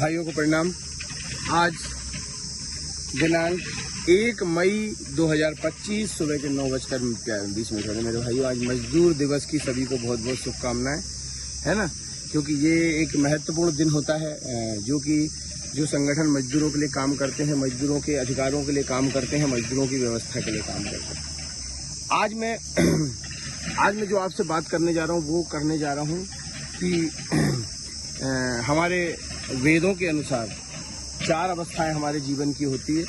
भाइयों को प्रणाम। आज दिनांक 1 मई 2025 सुबह के 9:20 है मेरे भाइयों। आज मजदूर दिवस की सभी को बहुत बहुत शुभकामनाएं, है ना। क्योंकि ये एक महत्वपूर्ण दिन होता है जो संगठन मजदूरों के लिए काम करते हैं, मजदूरों के अधिकारों के लिए काम करते हैं, मजदूरों की व्यवस्था के लिए काम करते हैं। आज मैं जो आपसे बात करने जा रहा हूँ वो करने जा रहा हूँ कि हमारे वेदों के अनुसार 4 अवस्थाएं हमारे जीवन की होती है।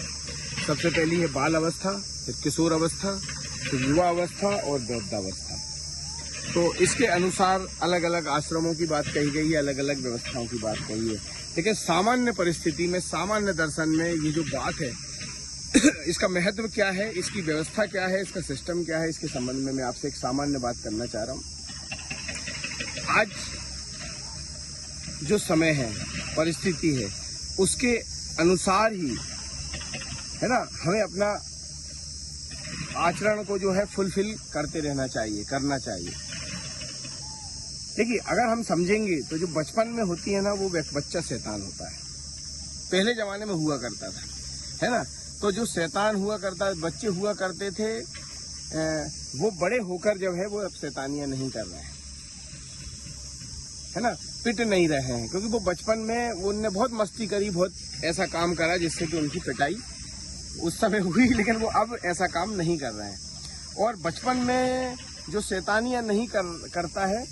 सबसे पहली है बाल अवस्था, फिर किशोर अवस्था, फिर युवा अवस्था और वृद्धावस्था। तो इसके अनुसार अलग अलग आश्रमों की बात कही गई है, अलग अलग व्यवस्थाओं की बात कही है। लेकिन सामान्य परिस्थिति में, सामान्य दर्शन में ये जो बात है इसका महत्व क्या है, इसकी व्यवस्था क्या है, इसका सिस्टम क्या है, इसके संबंध में मैं आपसे एक सामान्य बात करना चाह रहा हूँ। आज जो समय है, परिस्थिति है, उसके अनुसार ही, है ना, हमें अपना आचरण को जो है फुलफिल करते रहना चाहिए, करना चाहिए। देखिए, अगर हम समझेंगे तो जो बचपन में होती है ना, वो बच्चा शैतान होता है। पहले जमाने में हुआ करता था, है ना। तो जो शैतान हुआ करता, बच्चे हुआ करते थे, वो बड़े होकर जब है वो अब शैतानियां नहीं कर रहे हैं, है ना, पिट नहीं रहे हैं। क्योंकि वो बचपन में उनने बहुत मस्ती करी, बहुत ऐसा काम करा जिससे कि उनकी पिटाई उस समय हुई, लेकिन वो अब ऐसा काम नहीं कर रहे हैं। और बचपन में जो शैतानियां नहीं करता है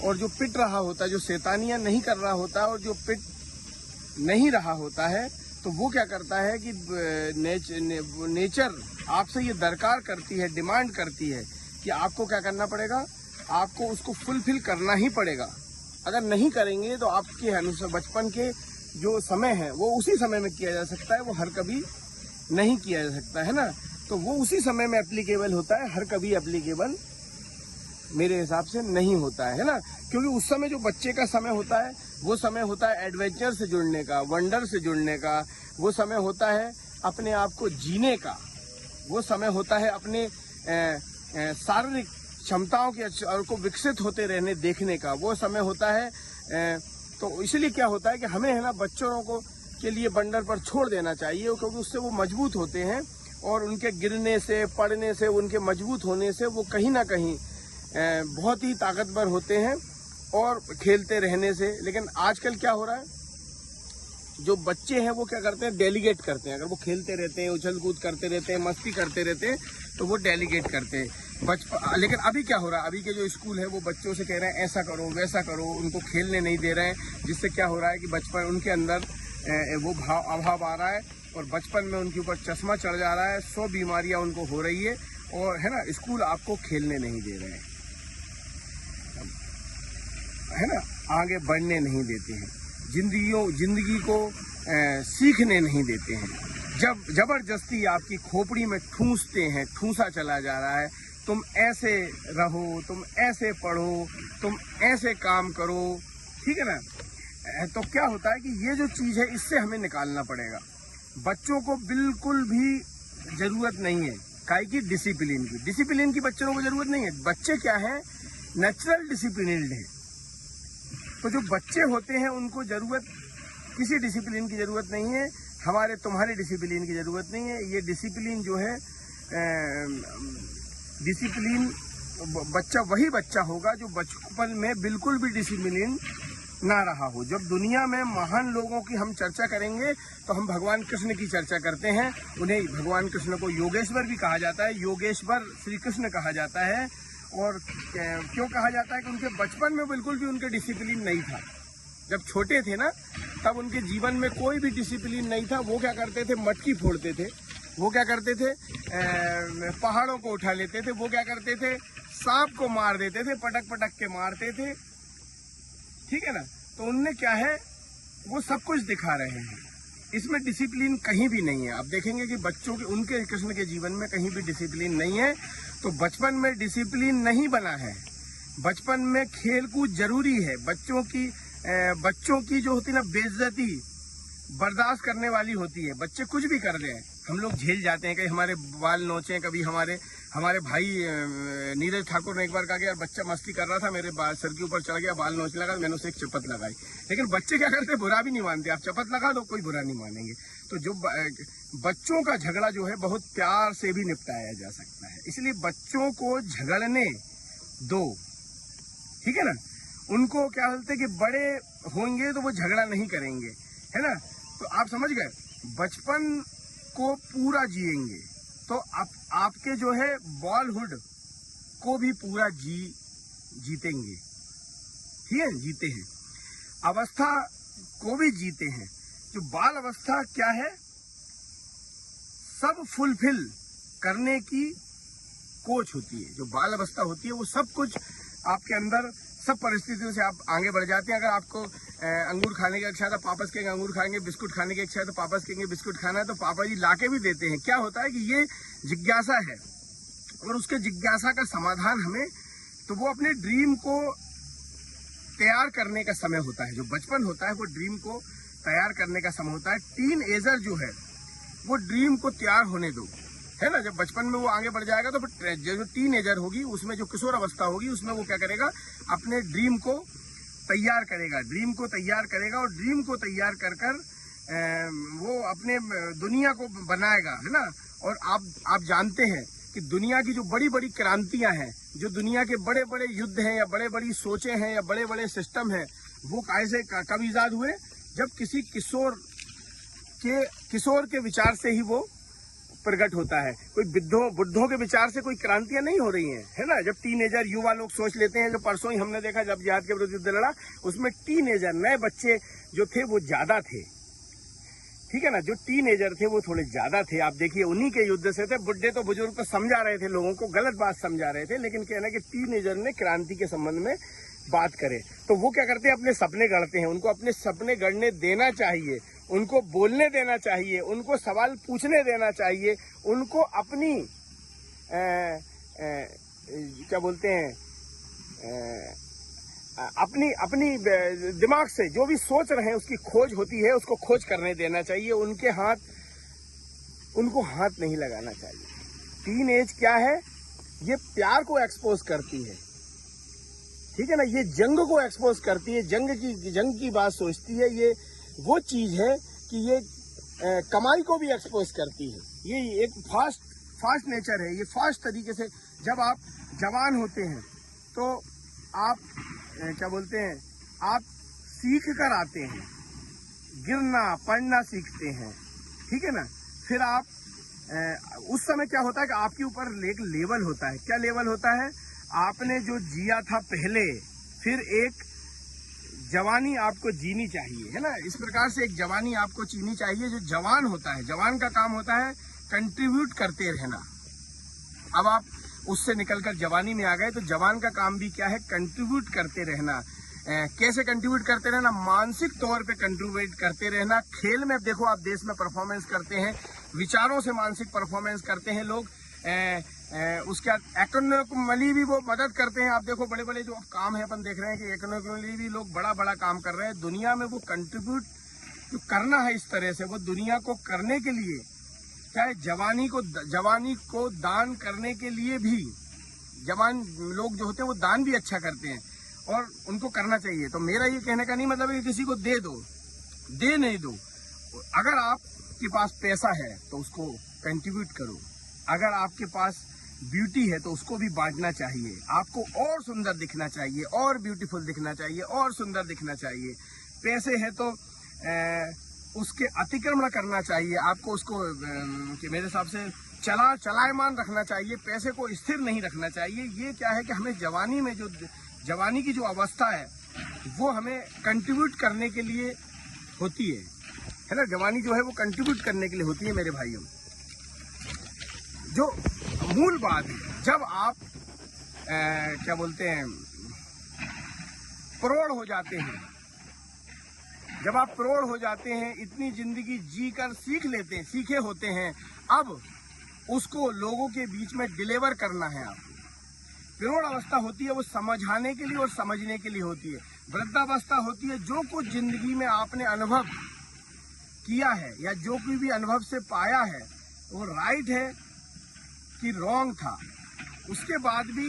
और जो पिट रहा होता है, जो शैतानियां नहीं कर रहा होता और जो पिट नहीं रहा होता है, तो वो क्या करता है कि नेचर आपसे ये दरकार करती है, डिमांड करती है कि आपको क्या करना पड़ेगा, आपको उसको फुलफिल करना ही पड़ेगा। अगर नहीं करेंगे तो आपके अनुसार बचपन के जो समय है वो उसी समय में किया जा सकता है, वो हर कभी नहीं किया जा सकता, है ना। तो वो उसी समय में एप्लीकेबल होता है, हर कभी एप्लीकेबल मेरे हिसाब से नहीं होता है ना। क्योंकि उस समय जो बच्चे का समय होता है वो समय होता है एडवेंचर से जुड़ने का, वंडर से जुड़ने का, वो समय होता है अपने आप को जीने का, वो समय होता है अपने शारीरिक क्षमताओं को विकसित होते रहने देखने का, वो समय होता है। तो इसलिए क्या होता है कि हमें, है ना, बच्चों को के लिए बंडर पर छोड़ देना चाहिए, क्योंकि उससे वो मजबूत होते हैं और उनके गिरने से, पड़ने से, उनके मजबूत होने से वो कहीं ना कहीं बहुत ही ताकतवर होते हैं और खेलते रहने से। लेकिन आजकल क्या हो रहा है, जो बच्चे हैं वो क्या करते हैं, डेलीगेट करते हैं। अगर वो खेलते रहते हैं, उछल कूद करते रहते हैं, मस्ती करते रहते हैं, तो वो डेलीगेट करते हैं लेकिन अभी क्या हो रहा है, अभी के जो स्कूल है वो बच्चों से कह रहे हैं ऐसा करो, वैसा करो, उनको खेलने नहीं दे रहे हैं। जिससे क्या हो रहा है कि बचपन उनके अंदर वो अभाव आ रहा है और बचपन में उनके ऊपर चश्मा चढ़ जा रहा है, 100 बीमारियां उनको हो रही है। और, है ना, स्कूल आपको खेलने नहीं दे रहे हैं, है ना, आगे बढ़ने नहीं देते हैं, जिंदगी को सीखने नहीं देते हैं। जब जबरदस्ती आपकी खोपड़ी में ठूंसते हैं, ठूंसा चला जा रहा है, तुम ऐसे रहो, तुम ऐसे पढ़ो, तुम ऐसे काम करो, ठीक है ना। तो क्या होता है कि ये जो चीज है इससे हमें निकालना पड़ेगा। बच्चों को बिल्कुल भी जरूरत नहीं है काहे की डिसिप्लिन की बच्चों को जरूरत नहीं है। बच्चे क्या है, नेचुरल डिसिप्लिन्ड है। तो जो बच्चे होते हैं उनको जरूरत किसी डिसिप्लिन की जरूरत नहीं है, तुम्हारे डिसिप्लिन की जरूरत नहीं है। ये डिसिप्लिन जो है, डिसिप्लिन बच्चा वही बच्चा होगा जो बचपन में बिल्कुल भी डिसिप्लिन ना रहा हो। जब दुनिया में महान लोगों की हम चर्चा करेंगे तो हम भगवान कृष्ण की चर्चा करते हैं। उन्हें, भगवान कृष्ण को योगेश्वर भी कहा जाता है, योगेश्वर श्री कृष्ण कहा जाता है। और क्यों कहा जाता है कि उनके बचपन में बिल्कुल भी उनके डिसिप्लिन नहीं था। जब छोटे थे ना, तब उनके जीवन में कोई भी डिसिप्लिन नहीं था। वो क्या करते थे, मटकी फोड़ते थे, वो क्या करते थे, पहाड़ों को उठा लेते थे, वो क्या करते थे, सांप को मार देते थे, पटक पटक के मारते थे, ठीक है ना। तो उनने क्या है, वो सब कुछ दिखा रहे हैं, इसमें डिसिप्लिन कहीं भी नहीं है। आप देखेंगे कि बच्चों के, उनके कृष्ण के जीवन में कहीं भी डिसिप्लिन नहीं है। तो बचपन में डिसिप्लिन नहीं बना है। बचपन में खेल कूद जरूरी है। बच्चों की जो होती है ना, बेइज्जती बर्दाश्त करने वाली होती है। बच्चे कुछ भी कर रहे हैं, हम लोग झेल जाते हैं, कहीं हमारे बाल नोचे, कभी हमारे हमारे भाई नीरज ठाकुर ने एक बार कहा कि यार बच्चा मस्ती कर रहा था, मेरे सर के ऊपर चढ़ गया, बाल नोचने लगा, मैंने उसे एक चपत लगाई। लेकिन बच्चे क्या करते, बुरा भी नहीं मानते, आप चपत लगा दो कोई बुरा नहीं मानेंगे। तो जो बच्चों का झगड़ा जो है बहुत प्यार से भी निपटाया जा सकता है, इसलिए बच्चों को झगड़ने दो, ठीक है ना। उनको क्या बोलते कि बड़े होंगे तो वो झगड़ा नहीं करेंगे, है ना। तो आप समझ गए, बचपन को पूरा जिएंगे तो आपके जो है बॉयहुड को भी पूरा जीतेंगे, ठीक है, जीते हैं, अवस्था को भी जीते हैं। जो बाल अवस्था क्या है, सब फुलफिल करने की कोच होती है। जो बाल अवस्था होती है वो सब कुछ आपके अंदर, सब परिस्थितियों से आप आगे बढ़ जाते हैं। अगर आपको अंगूर खाने की इच्छा है तो पापस कहेंगे अंगूर खाएंगे, बिस्कुट खाने की इच्छा है तो पापस कहेंगे बिस्कुट खाना है, तो पापा जी लाके भी देते हैं। क्या होता है कि ये जिज्ञासा है और उसके जिज्ञासा का समाधान हमें, तो वो अपने ड्रीम को तैयार करने का समय होता है। जो बचपन होता है वो ड्रीम को तैयार करने का समय होता है। टीन एजर जो है वो ड्रीम को तैयार होने दो, है ना। जब बचपन में वो आगे बढ़ जाएगा तो फिर जो टीन एजर होगी उसमें जो किशोर अवस्था होगी उसमें वो क्या करेगा, अपने ड्रीम को तैयार करेगा, ड्रीम को तैयार करेगा और ड्रीम को तैयार कर वो अपने दुनिया को बनाएगा, है ना। और आप जानते हैं कि दुनिया की जो बड़ी बड़ी क्रांतियां हैं, जो दुनिया के बड़े बड़े युद्ध हैं या बड़े बड़ी सोचें हैं या बड़े बड़े सिस्टम हैं, वो कैसे कब ईजाद हुए, जब किसी किशोर के विचार से ही वो प्रकट होता है। कोई बुद्धों के विचार से कोई क्रांतियां नहीं हो रही हैं, है ना। जब टीनेजर युवा लोग सोच लेते हैं, जो परसों ही हमने देखा जब जिहाद के विरुद्ध युद्ध लड़ा, उसमें टीनेजर नए बच्चे जो थे वो ज्यादा थे, ठीक है ना। जो टीनेजर थे वो थोड़े ज्यादा थे। आप देखिए उन्हीं के युद्ध से थे। बुढ़े तो बुजुर्ग तो समझा रहे थे, लोगों को गलत बात समझा रहे थे, लेकिन कहना कि टीनेजर ने क्रांति के संबंध में बात करे तो वो क्या करते हैं, अपने सपने गढ़ते हैं। उनको अपने सपने गढ़ने देना चाहिए, उनको बोलने देना चाहिए, उनको सवाल पूछने देना चाहिए, उनको अपनी क्या बोलते हैं, अपनी दिमाग से जो भी सोच रहे हैं उसकी खोज होती है, उसको खोज करने देना चाहिए। उनको हाथ नहीं लगाना चाहिए। टीन एज क्या है, ये प्यार को एक्सपोज करती है, ठीक है ना। ये जंग को एक्सपोज करती है, जंग की बात सोचती है। ये वो चीज है कि ये कमाई को भी एक्सपोज करती है। ये एक फास्ट नेचर है, ये फास्ट तरीके से। जब आप जवान होते हैं तो आप क्या बोलते हैं, आप सीख कर आते हैं, गिरना पड़ना सीखते हैं, ठीक है ना। फिर आप उस समय क्या होता है कि आपके ऊपर एक लेवल होता है। क्या लेवल होता है, आपने जो जिया था पहले, फिर एक जवानी आपको जीनी चाहिए, है ना। इस प्रकार से एक जवानी आपको जीनी चाहिए। जो जवान होता है, जवान का काम होता है कंट्रीब्यूट करते रहना। अब आप उससे निकलकर जवानी में आ गए तो जवान का काम भी क्या है, कंट्रीब्यूट करते रहना। कैसे कंट्रीब्यूट करते रहना, मानसिक तौर पे कंट्रीब्यूट करते रहना। खेल में देखो आप देश में परफॉर्मेंस करते हैं, विचारों से मानसिक परफॉर्मेंस करते हैं लोग। उसके बाद इकोनॉमिकली भी वो मदद करते हैं। आप देखो बड़े बड़े जो काम है, अपन देख रहे हैं कि इकोनॉमिकली भी लोग बड़ा बड़ा काम कर रहे हैं दुनिया में। वो कंट्रीब्यूट जो करना है इस तरह से, वो दुनिया को करने के लिए, चाहे जवानी को दान करने के लिए भी, जवान लोग जो होते हैं वो दान भी अच्छा करते हैं और उनको करना चाहिए। तो मेरा ये कहने का नहीं मतलब है कि किसी को दे नहीं दो। अगर आपके पास पैसा है तो उसको कंट्रीब्यूट करो। अगर आपके पास ब्यूटी है तो उसको भी बांटना चाहिए। आपको और सुंदर दिखना चाहिए, और ब्यूटीफुल दिखना चाहिए, और सुंदर दिखना चाहिए। पैसे है तो उसके अतिक्रमण करना चाहिए। आपको उसको कि मेरे हिसाब से चलायमान रखना चाहिए, पैसे को स्थिर नहीं रखना चाहिए। ये क्या है कि हमें जवानी में, जो जवानी की जो अवस्था है वो हमें कंट्रीब्यूट करने के लिए होती है ना। जवानी जो है वो कंट्रीब्यूट करने के लिए होती है मेरे भाइयों। जो मूल बात है, जब आप क्या बोलते हैं, प्रौढ़ हो जाते हैं, जब आप प्रौढ़ हो जाते हैं, इतनी जिंदगी जी कर सीखे होते हैं, अब उसको लोगों के बीच में डिलीवर करना है आपको। प्रौढ़ अवस्था होती है वो समझाने के लिए और समझने के लिए होती है। वृद्धावस्था होती है जो कुछ जिंदगी में आपने अनुभव किया है या जो कोई भी अनुभव से पाया है, वो राइट है कि रॉन्ग था, उसके बाद भी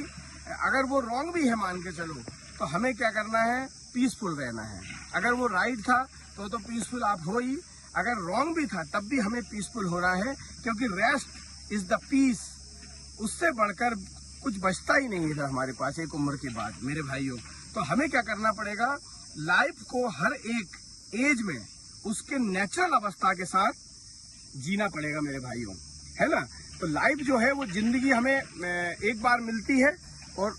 अगर वो रॉन्ग भी है मान के चलो, तो हमें क्या करना है, पीसफुल रहना है। अगर वो राइट था तो पीसफुल आप हो ही, अगर रॉन्ग भी था तब भी हमें पीसफुल होना है, क्योंकि रेस्ट इज द पीस। उससे बढ़कर कुछ बचता ही नहीं है हमारे पास एक उम्र के बाद मेरे भाइयों। तो हमें क्या करना पड़ेगा, लाइफ को हर एक एज में उसके नेचुरल अवस्था के साथ जीना पड़ेगा मेरे भाइयों, है ना। तो लाइफ जो है वो जिंदगी हमें एक बार मिलती है और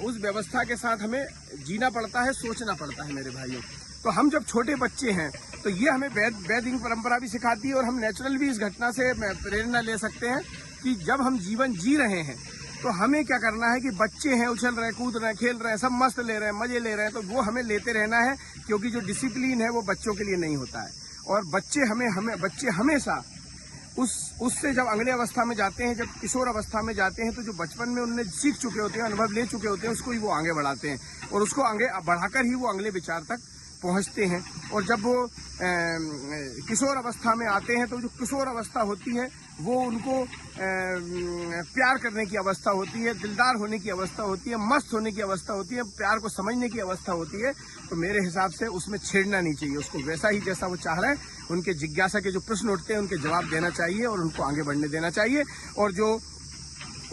उस व्यवस्था के साथ हमें जीना पड़ता है, सोचना पड़ता है मेरे भाइयों। तो हम जब छोटे बच्चे हैं तो ये हमें वैदिक परंपरा भी सिखाती है, और हम नेचुरल भी इस घटना से प्रेरणा ले सकते हैं कि जब हम जीवन जी रहे हैं तो हमें क्या करना है कि बच्चे हैं, उछल रहे हैं, कूद रहे हैं, खेल रहे हैं, सब मस्त ले रहे हैं, मजे ले रहे हैं, तो वो हमें लेते रहना है, क्योंकि जो डिसिप्लिन है वो बच्चों के लिए नहीं होता है। और बच्चे हमेशा उससे जब अगले अवस्था में जाते हैं, जब किशोर अवस्था में जाते हैं, तो जो बचपन में उन्हें सीख चुके होते हैं, अनुभव ले चुके होते हैं, उसको ही वो आगे बढ़ाते हैं, और उसको आगे बढ़ाकर ही वो अगले विचार तक पहुंचते हैं। और जब वो किशोर अवस्था में आते हैं, तो जो किशोर अवस्था होती है वो उनको प्यार करने की अवस्था होती है, दिलदार होने की अवस्था होती है, मस्त होने की अवस्था होती है, प्यार को समझने की अवस्था होती है। तो मेरे हिसाब से उसमें छेड़ना नहीं चाहिए, उसको वैसा ही जैसा वो चाह रहे हैं, उनके जिज्ञासा के जो प्रश्न उठते हैं उनके जवाब देना चाहिए और उनको आगे बढ़ने देना चाहिए। और जो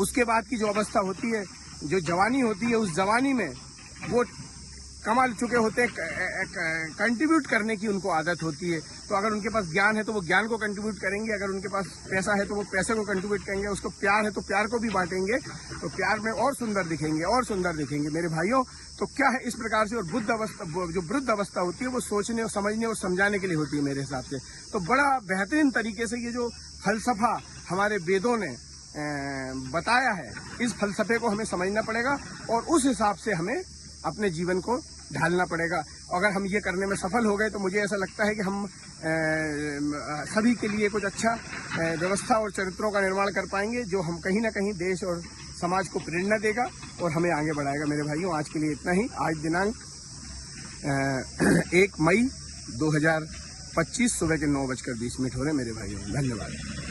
उसके बाद की जो अवस्था होती है, जो जवानी होती है, उस जवानी में वो कमाल चुके होते हैं, कंट्रीब्यूट करने की उनको आदत होती है। तो अगर उनके पास ज्ञान है तो वो ज्ञान को कंट्रीब्यूट करेंगे, अगर उनके पास पैसा है तो वो पैसे को कंट्रीब्यूट करेंगे, उसको प्यार है तो प्यार को भी बांटेंगे, तो प्यार में और सुंदर दिखेंगे मेरे भाइयों। तो क्या है इस प्रकार से। और जो वृद्ध अवस्था होती है वो सोचने और समझने और समझाने के लिए होती है मेरे हिसाब से। तो बड़ा बेहतरीन तरीके से ये जो फलसफा हमारे वेदों ने बताया है, इस फलसफे को हमें समझना पड़ेगा और उस हिसाब से हमें अपने जीवन को ढालना पड़ेगा। अगर हम ये करने में सफल हो गए तो मुझे ऐसा लगता है कि हम सभी के लिए कुछ अच्छा व्यवस्था और चरित्रों का निर्माण कर पाएंगे, जो हम कहीं ना कहीं देश और समाज को प्रेरणा देगा और हमें आगे बढ़ाएगा मेरे भाइयों। आज के लिए इतना ही। आज दिनांक 1 मई 2025 सुबह के 9:20 हो रहे मेरे भाइयों। धन्यवाद।